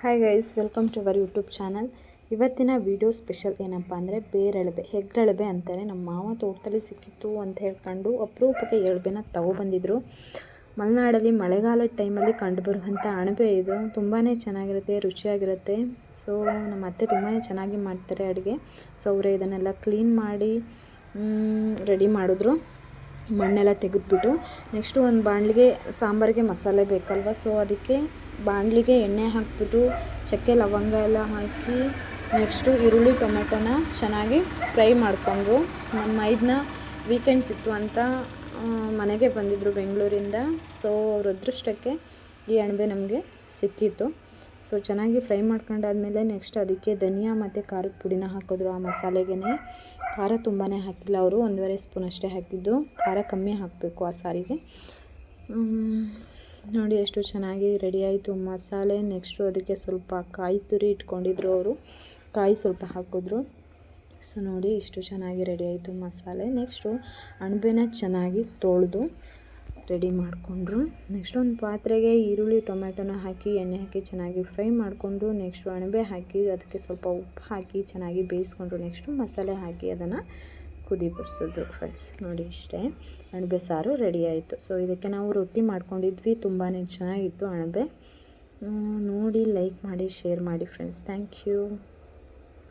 Hi guys, welcome to our YouTube channel. ಇವತ್ತಿನ video special ಏನಪ್ಪ ಅಂದರೆ ಬೇರೆಳಬೆ, ಹೆಗ್ಗಳಬೆ ಅಂತಾರೆ. ನಮ್ಮ ಮಾವ ತೋಟದಲ್ಲಿ ಸಿಕ್ಕಿತ್ತು ಅಂತ ಹೇಳ್ಕೊಂಡು ಅಪರೂಪಕ್ಕೆ ಎಳಬೆನ ತೊಗೊಬಂದಿದ್ರು. ಮಲೆನಾಡಲ್ಲಿ ಮಳೆಗಾಲದ ಟೈಮಲ್ಲಿ ಕಂಡುಬರುವಂಥ ಅಣಬೆ ಇದು. ತುಂಬಾ ಚೆನ್ನಾಗಿರುತ್ತೆ, ರುಚಿಯಾಗಿರುತ್ತೆ. ಸೊ ನಮ್ಮ ಅತ್ತೆ ತುಂಬಾ ಚೆನ್ನಾಗಿ ಮಾಡ್ತಾರೆ ಅಡುಗೆ. ಸೊ ಅವರೇ ಇದನ್ನೆಲ್ಲ ಕ್ಲೀನ್ ಮಾಡಿ ರೆಡಿ ಮಾಡಿದ್ರು, ಮಣ್ಣೆಲ್ಲ ತೆಗೆದುಬಿಟ್ಟು. ನೆಕ್ಸ್ಟು ಒಂದು ಬಾಣಲಿಗೆ ಸಾಂಬಾರಿಗೆ ಮಸಾಲೆ ಬೇಕಲ್ವ, ಸೊ ಅದಕ್ಕೆ ಬಾಣಲಿಗೆ ಎಣ್ಣೆ ಹಾಕಿಬಿಟ್ಟು ಚಕ್ಕೆ ಲವಂಗ ಎಲ್ಲ ಹಾಕಿ ನೆಕ್ಸ್ಟು ಈರುಳ್ಳಿ ಟೊಮೆಟೊನ ಚೆನ್ನಾಗಿ ಫ್ರೈ ಮಾಡಿಕೊಂಡ್ರು. ನಮ್ಮ ಮೈದನ ವೀಕೆಂಡ್ಸ್ ಇತ್ತು ಅಂತ ಮನೆಗೆ ಬಂದಿದ್ದರು ಬೆಂಗಳೂರಿಂದ. ಸೊ ಅವ್ರ ಅದೃಷ್ಟಕ್ಕೆ ಈ ಅಣಬೆ ನಮಗೆ ಸಿಕ್ಕಿತ್ತು. ಸೊ ಚೆನ್ನಾಗಿ ಫ್ರೈ ಮಾಡ್ಕೊಂಡಾದ್ಮೇಲೆ ನೆಕ್ಸ್ಟ್ ಅದಕ್ಕೆ ಧನಿಯಾ ಮತ್ತು ಖಾರದ ಪುಡಿನ ಹಾಕಿದ್ರು. ಆ ಮಸಾಲೆಗೆ ಖಾರ ತುಂಬಾ ಹಾಕಿಲ್ಲ ಅವರು, 1.5 ಸ್ಪೂನ್ ಅಷ್ಟೇ ಹಾಕಿದ್ದು. ಖಾರ ಕಮ್ಮಿ ಹಾಕಬೇಕು ಆ ಸಾರಿಗೆ. ನೋಡಿ ಎಷ್ಟು ಚೆನ್ನಾಗಿ ರೆಡಿ ಆಯಿತು ಮಸಾಲೆ. ನೆಕ್ಸ್ಟು ಅದಕ್ಕೆ ಸ್ವಲ್ಪ ಕಾಯಿ ತುರಿ ಇಟ್ಕೊಂಡಿದ್ರು ಅವರು, ಕಾಯಿ ಸ್ವಲ್ಪ ಹಾಕಿದ್ರು. ಸೊ ನೋಡಿ ಇಷ್ಟು ಚೆನ್ನಾಗಿ ರೆಡಿ ಆಯಿತು ಮಸಾಲೆ. ನೆಕ್ಸ್ಟು ಅಣಬೆನ ಚೆನ್ನಾಗಿ ತೊಳೆದು ರೆಡಿ ಮಾಡಿಕೊಂಡ್ರು. ನೆಕ್ಸ್ಟ್ ಒಂದು ಪಾತ್ರೆಗೆ ಈರುಳ್ಳಿ ಟೊಮೆಟೊನ ಹಾಕಿ ಎಣ್ಣೆ ಹಾಕಿ ಚೆನ್ನಾಗಿ ಫ್ರೈ ಮಾಡಿಕೊಂಡು ನೆಕ್ಸ್ಟು ಅಣಬೆ ಹಾಕಿ ಅದಕ್ಕೆ ಸ್ವಲ್ಪ ಉಪ್ಪು ಹಾಕಿ ಚೆನ್ನಾಗಿ ಬೇಯಿಸ್ಕೊಂಡ್ರು. ನೆಕ್ಸ್ಟು ಮಸಾಲೆ ಹಾಕಿ ಅದನ್ನು ಕುದಿ ಬರ್ಸಿದ್ರು ಫ್ರೆಂಡ್ಸ್. ನೋಡಿ ಇಷ್ಟೇ, ಅಣಬೆ ಸಾರು ರೆಡಿ ಆಯಿತು. ಸೊ ಇದಕ್ಕೆ ನಾವು ರೊಟ್ಟಿ ಮಾಡ್ಕೊಂಡಿದ್ವಿ, ತುಂಬಾ ಚೆನ್ನಾಗಿತ್ತು ಅಣಬೆ. ನೋಡಿ, ಲೈಕ್ ಮಾಡಿ, ಶೇರ್ ಮಾಡಿ ಫ್ರೆಂಡ್ಸ್. Thank you.